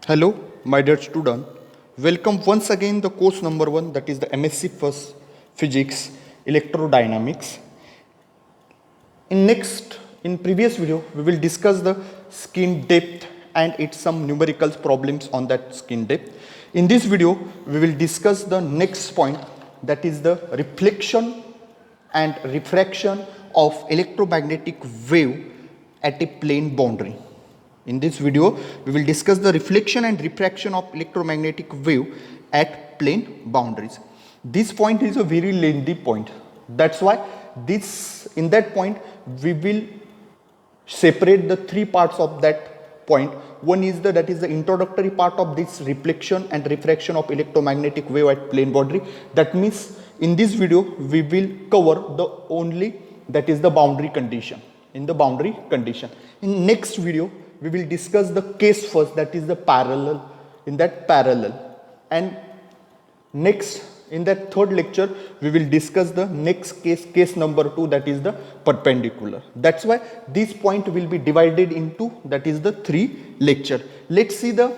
Hello, my dear student. Welcome once again the course number 1, that is the MSc First Physics Electrodynamics. In previous video we will discuss the skin depth and its some numerical problems on that skin depth. In this video we will discuss the next point, that is the reflection and refraction of electromagnetic wave at a plane boundary. In this video, we will discuss the reflection and refraction of electromagnetic wave at plane boundaries. This point is a very lengthy point. That's why in that point we will separate the three parts of that point. One is that is the introductory part of this reflection and refraction of electromagnetic wave at plane boundary. That means in this video we will cover the only that is the boundary condition. In the boundary condition. In next video we will discuss the case first, that is the parallel, and next in that third lecture we will discuss the next case number 2, that is the perpendicular. That's why this point will be divided into that is the 3 lecture. Let's see that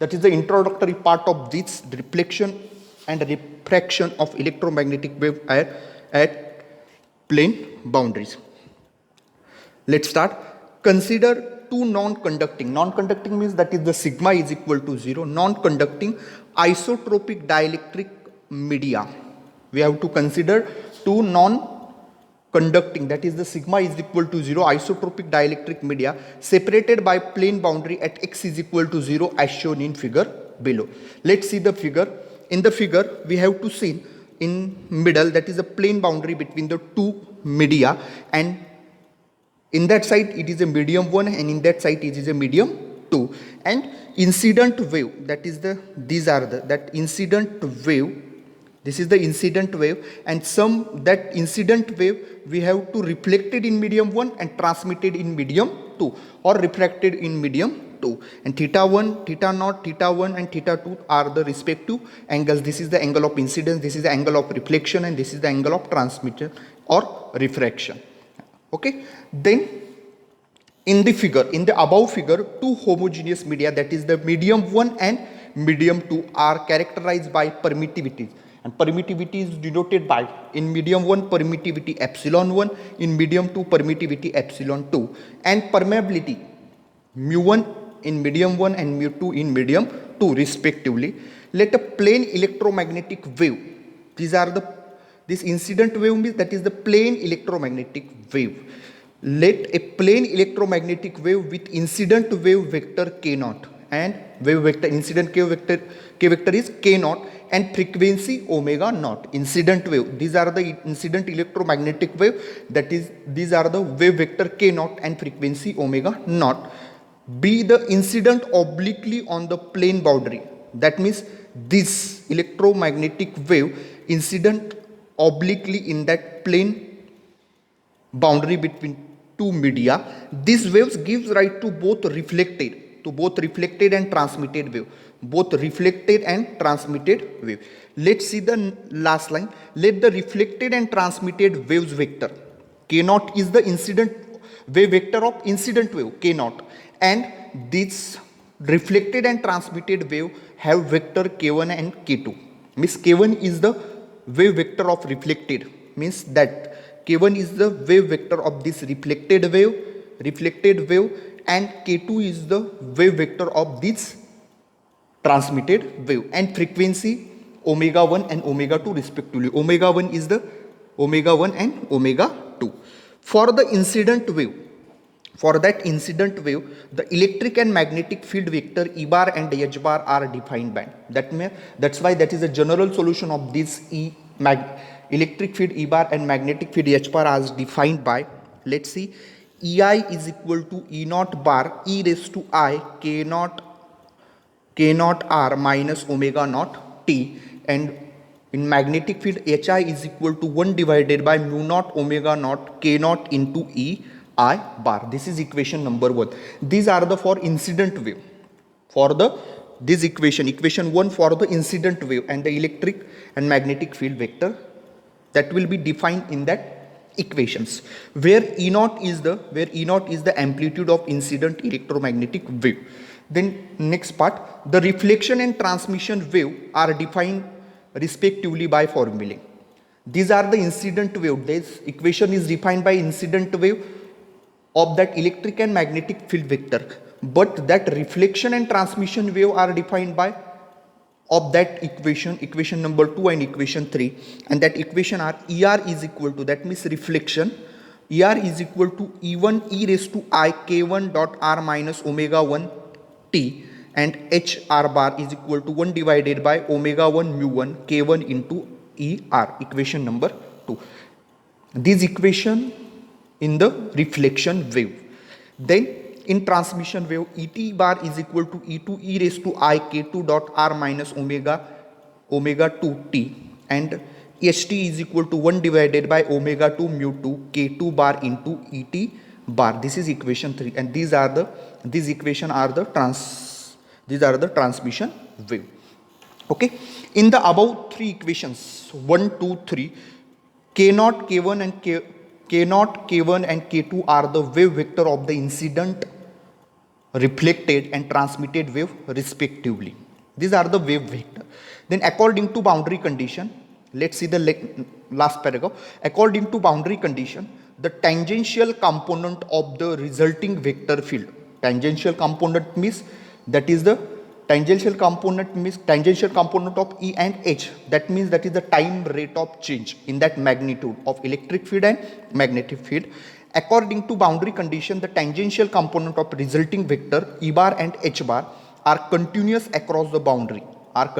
is the introductory part of this reflection and refraction of electromagnetic wave at plane boundaries. Let's start. Consider two non-conducting means that is the sigma is equal to 0, non-conducting isotropic dielectric media. We have to consider two non-conducting, that is the sigma is equal to 0 isotropic dielectric media separated by plane boundary at x is equal to 0 as shown in figure below. Let's see the figure. In the figure we have to see in middle, that is a plane boundary between the two media, and in that side it is a medium 1 and in that side it is a medium 2, and incident wave, that is the incident wave, this is the incident wave, and that incident wave we have to reflected in medium 1 and transmitted in medium 2 or refracted in medium 2, and theta 1, theta naught, theta 1 and theta 2 are the respective angles. This is the angle of incidence, this is the angle of reflection, and this is the angle of transmission or refraction. Okay, then in the above figure, two homogeneous media, that is the medium 1 and medium 2 are characterized by permittivity, and permittivity is denoted by in medium 1 permittivity epsilon 1, in medium 2 permittivity epsilon 2, and permeability mu 1 in medium 1 and mu 2 in medium 2 respectively. Let a plane electromagnetic wave, this incident wave means that is the plane electromagnetic wave. Let a plane electromagnetic wave with incident wave vector k naught and wave vector incident k vector is k naught and frequency omega naught. Incident wave, these are the incident electromagnetic wave, that is these are the wave vector k naught and frequency omega naught, be the incident obliquely on the plane boundary. That means this electromagnetic wave incident obliquely in that plane boundary between two media. These waves gives rise to both reflected and transmitted wave. Let's see the last line. Let the reflected and transmitted waves vector k naught is the incident wave vector of incident wave k naught, and this reflected and transmitted wave have vector k1 and k2. Means k1 is the wave vector of reflected, means that k1 is the wave vector of this reflected wave, and k2 is the wave vector of this transmitted wave, and frequency omega 1 and omega 2 respectively. Omega 1 is the omega 1 and omega 2. For the incident wave, the electric and magnetic field vector E bar and H bar are defined by. That's why that is the general solution of this electric field E bar and magnetic field H bar as defined by. Let's see. EI is equal to E naught bar e raised to I k naught r minus omega naught t, and in magnetic field HI is equal to 1 divided by mu naught omega naught k naught into E I bar. This is equation number 1. These are the for incident wave. This equation 1 for the incident wave and the electric and magnetic field vector, that will be defined in that equations, where E naught is the amplitude of incident electromagnetic wave. Then next part, the reflection and transmission wave are defined respectively by formulae. These are the incident wave. This equation is defined by incident wave of that electric and magnetic field vector. But that reflection and transmission wave are defined by of that equation number 2 and equation 3, and that equation are ER is equal to, that means reflection, ER is equal to E1 e raised to I K1 dot R minus omega 1 T, and HR bar is equal to 1 divided by omega 1 mu 1 K1 into ER, equation number 2. This equation in the reflection wave. Then in transmission wave, Et bar is equal to E2 e raised to I K2 dot R minus omega 2 T, and HT is equal to 1 divided by omega 2 mu 2 K2 bar into Et bar. This is equation 3, and these equation are the transmission wave. Okay, in the above three equations 1, 2, 3, K0, K1 and K0, K1 and K2 are the wave vector of the incident, reflected and transmitted wave respectively. These are the wave vector. Then according to boundary condition, let's see the last paragraph. According to boundary condition, the tangential component of the resulting vector field, tangential component means that is the tangential component of E and H, that means that is the time rate of change in that magnitude of electric field and magnetic field. According to boundary condition, the tangential component of resulting vector E bar and H bar are continuous across the boundary, at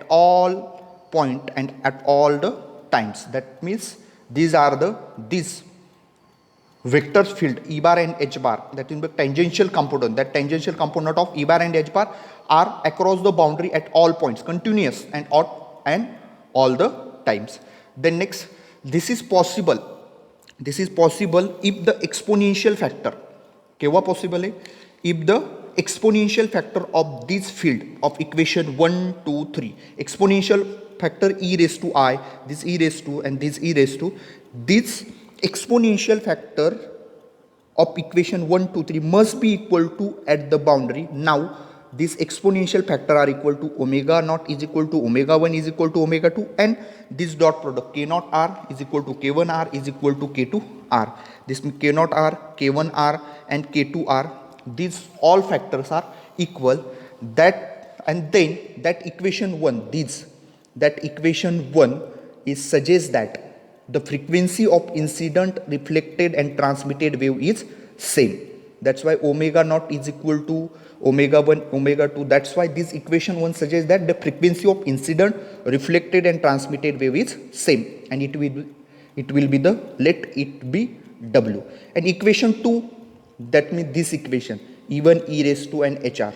all point and at all the times. That means these vector field E bar and H bar, that is the tangential component, of E bar and H bar are across the boundary at all points, continuous and all the times. Then next, this is possible if the exponential factor, केव्हा possible है, if the exponential factor of this field of equation 1, 2, 3, exponential factor e raised to I, this e raised to and this e raised to, this exponential factor of equation 1, 2, 3 must be equal to at the boundary. Now this exponential factor are equal to omega naught is equal to omega 1 is equal to omega 2, and this dot product k naught r is equal to k1 r is equal to k2 r. This k naught r, k1 r and k2 r, these all factors are equal. That, and then that equation 1 is suggests that the frequency of incident, reflected and transmitted wave is same. That's why omega naught is equal to omega 1, omega 2. That's why this equation 1 suggests that the frequency of incident, reflected and transmitted wave is same, and it will be the, let it be W. And equation 2, that means this equation E1 e raised to and HR.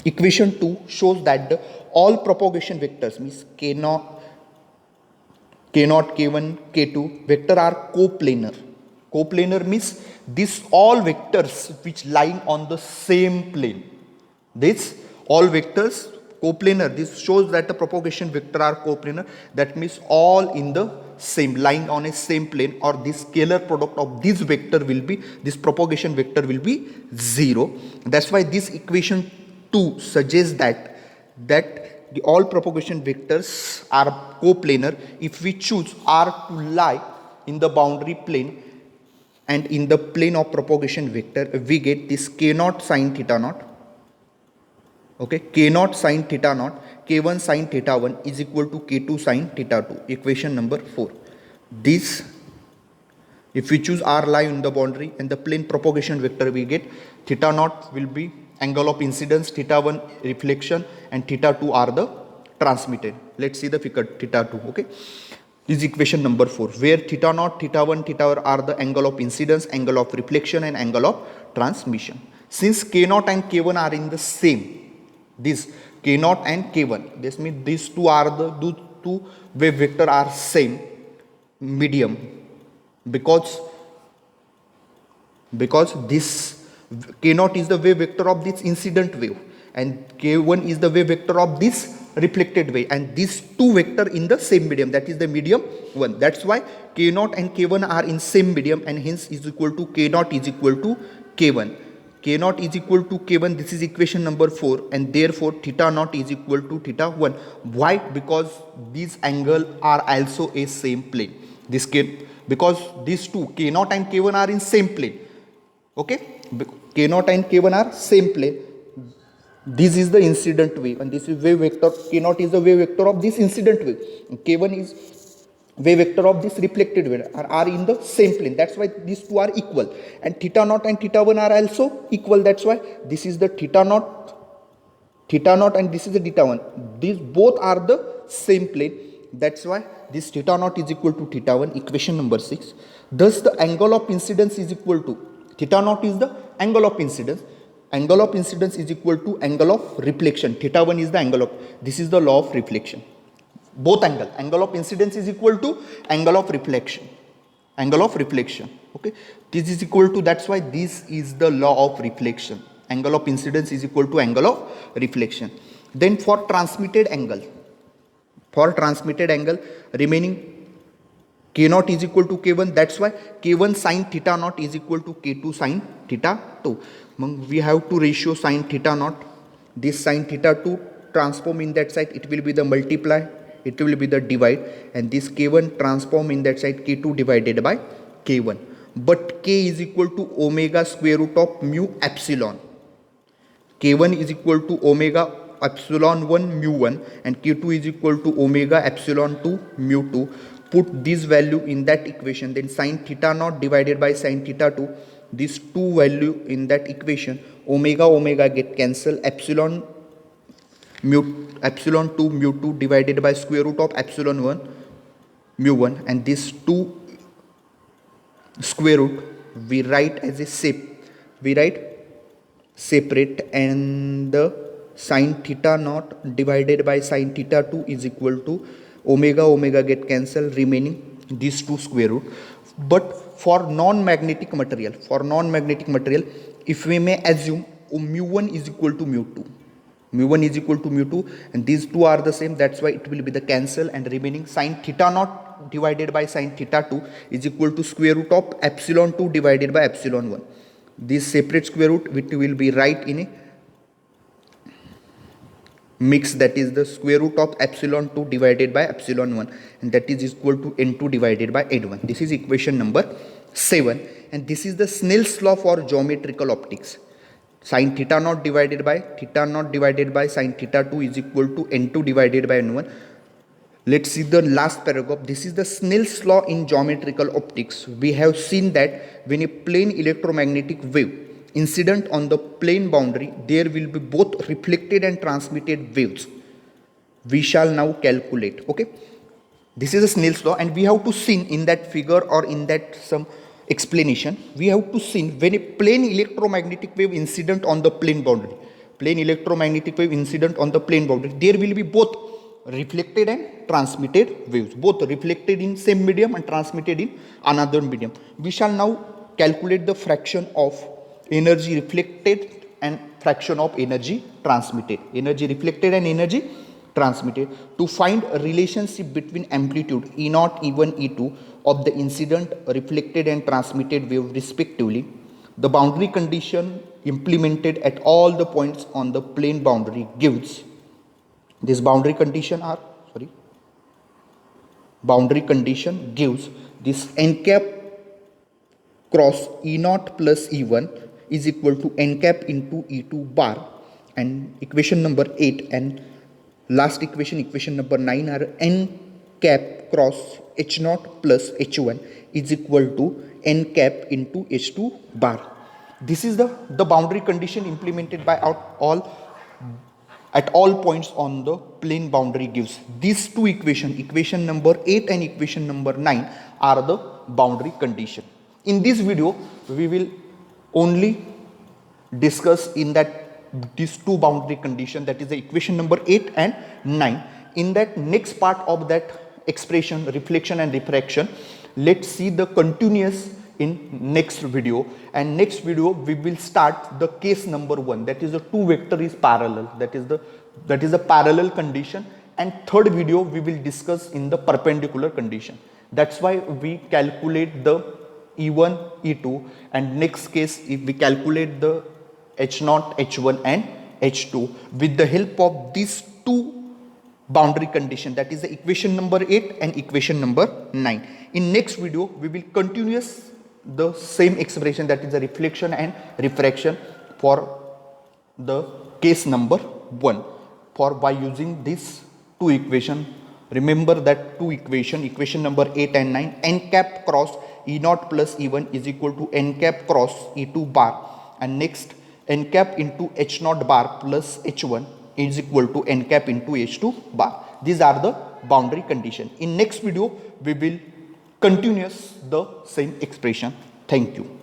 Equation 2 shows that all propagation vectors means K0, K1, K2 vector are coplanar. Coplanar means these all vectors which lying on the same plane. This all vectors coplanar. This shows that the propagation vector are coplanar. That means all in the same, lying on a same plane, or this scalar product of this vector will be, this propagation vector will be 0. That's why this equation 2 suggests that the all propagation vectors are coplanar if we choose R to lie in the boundary plane and in the plane of propagation vector. We get this k naught sine theta naught, okay, k naught sine theta naught, k1 sine theta 1 is equal to k2 sine theta 2, equation number 4. This, if we choose R lie in the boundary and the plane propagation vector, we get theta naught will be angle of incidence, theta 1 reflection, and theta 2 are the transmitted. Let's see the figure theta 2. Okay, this is equation number 4, where theta naught, theta 1, theta are the angle of incidence, angle of reflection, and angle of transmission. Since k naught and k1 are in the same, this k naught and k1, this means these two are the two wave vector are same medium, because this k naught is the wave vector of this incident wave and k1 is the wave vector of this reflected wave, and these two vector in the same medium, that is the medium 1. That's why k0 and k1 are in same medium, and hence is equal to k0 is equal to k1. K0 is equal to k1, this is equation number 4, and therefore theta naught is equal to theta 1. Why? Because these angle are also a same plane. This because these two k0 and k1 are in same plane. Okay, k0 and k1 are same plane. This is the incident wave, and this is wave vector. K0 is the wave vector of this incident wave, k1 is wave vector of this reflected wave, are in the same plane. That's why these two are equal, and theta naught and theta 1 are also equal. That's why this is the theta naught, and this is the theta 1. These both are the same plane. That's why this theta naught is equal to theta 1, equation number 6. Thus the angle of incidence is equal to, theta naught is the angle of incidence. Angle of incidence is equal to angle of reflection. Theta 1 is the angle of, this is the law of reflection. Both angle of incidence is equal to angle of reflection. Okay, this is equal to, that's why this is the law of reflection. Angle of incidence is equal to angle of reflection. Then for transmitted angle remaining, k0 is equal to k1. That's why k1 sin theta naught is equal to k2 sin theta 2. We have to ratio sin theta naught. This sin theta 2 transform in that side, it will be the multiply, it will be the divide, and this k1 transform in that side, k2 divided by k1. But k is equal to omega square root of mu epsilon. K1 is equal to omega epsilon 1 mu 1, and k2 is equal to omega epsilon 2 mu 2. Put this value in that equation, then sin theta naught divided by sin theta 2, these two value in that equation, omega get cancel, epsilon 2 mu 2 divided by square root of epsilon 1 mu 1, and this 2 square root we write as a separate, and the sin theta naught divided by sin theta 2 is equal to omega get cancel, remaining these two square root. But for non-magnetic material, if we may assume mu 1 is equal to mu 2, and these two are the same, that's why it will be the cancel, and remaining sin theta naught divided by sin theta 2 is equal to square root of epsilon 2 divided by epsilon 1. This separate square root which will be right in a mix, that is the square root of epsilon 2 divided by epsilon 1, and that is equal to n2 divided by n1. This is equation number 7, and this is the Snell's law for geometrical optics. Sin theta naught divided by sin theta 2 is equal to n2 divided by n1. Let's see the last paragraph. This is the Snell's law in geometrical optics. We have seen that when a plane electromagnetic wave incident on the plane boundary, there will be both reflected and transmitted waves. We shall now calculate. Okay, this is a Snell's law, and we have to see in that figure or in that some explanation, we have to see when a plane electromagnetic wave incident on the plane boundary, there will be both reflected and transmitted waves, both reflected in same medium and transmitted in another medium. We shall now calculate the fraction of energy reflected and fraction of energy transmitted, to find a relationship between amplitude E0, E1, E2 of the incident, reflected and transmitted wave respectively. The boundary condition implemented at all the points on the plane boundary gives, this boundary condition gives this n cap cross E0 plus E1 is equal to n cap into E2 bar, and equation number 8 and last equation number 9 are n cap cross H0 plus H1 is equal to n cap into H2 bar. This is the boundary condition implemented by at all points on the plane boundary gives. These two equation number 8 and equation number 9 are the boundary condition. In this video, we will only discuss in that these two boundary condition, that is the equation number 8 and 9. In that next part of that expression, reflection and refraction, let's see the continuous in next video, and next video we will start the case number 1, that is the two vector is parallel, that is the that is a parallel condition, and third video we will discuss in the perpendicular condition. That's why we calculate the E1, E2, and next case if we calculate the H0, H1 and H2 with the help of these two boundary condition, that is the equation number 8 and equation number 9. In next video we will continuous the same expression, that is the reflection and refraction for the case number 1 for by using these two equation. Remember that two equation number 8 and 9, n cap cross E0 plus E1 is equal to n cap cross E2 bar, and next n cap into H0 bar plus H1 is equal to n cap into H2 bar. These are the boundary condition. In next video we will continuous the same expression. Thank you.